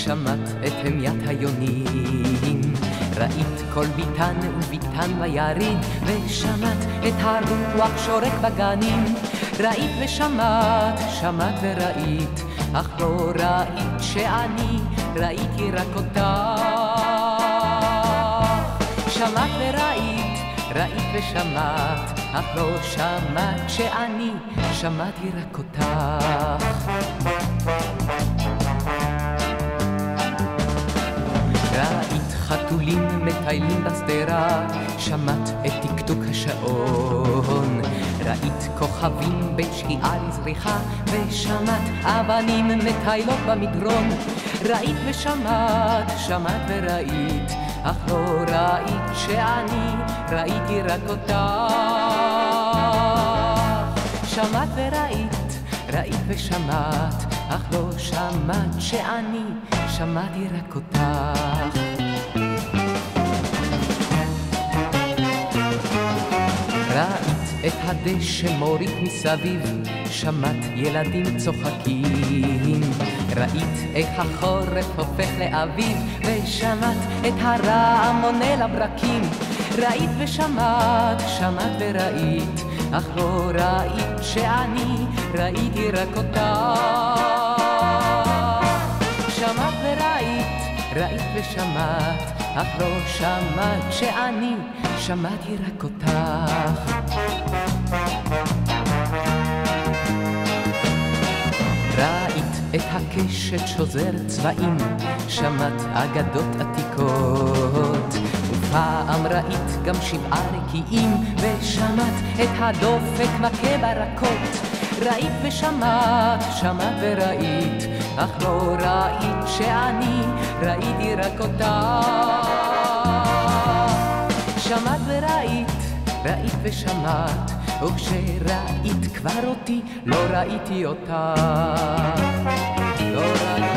שמעת את המיית היונים, ראית כל ביטן וביטן ביערים, ושמעת את הרוח שורק בגנים. ראית ושמעת, שמעת וראית, אך לא ראית שאני ראיתי רק אותך. שמעת וראית, ראית ושמעת, אך לא שמעת שאני שמעתי רק אותך. ראית חתולים מטיילים בשדרה, שמעת את תקתוק השעון. ראית כוכבים בין שקיעה לזריחה, ושמעת אבנים מטיילות במדרון. ראית ושמעת, שמעת וראית, אך לא ראית שאני ראיתי רק אותך. שמעת וראית, ראית ושמעת, אך לא שמעת שאני שמעתי רק אותך. ראית את הדשא מוריד מסביב, שמעת ילדים צוחקים. ראית איך החורף הופך לאביב, ושמעת את הרעם עונה לברקים. ראית ושמעת, שמעת וראית, אך לא ראית שאני ראיתי רק אותך. שמעת וראית, ראית ושמעת, אך לא שמעת שאני שמעתי רק אותך. ראית את הקשת שוזר צבעים, שמעת אגדות עתיקות, ופעם ראית גם 7 רקיעים, ושמעת את הדופק מכה ברקות. ראית ושמעת, שמעת וראית, אך לא ראית שאני ראיתי רק אותך. שמעת וראית, ראית ושמעת, וכשראית כבר אותי לא ראיתי אותך. לא ראיתי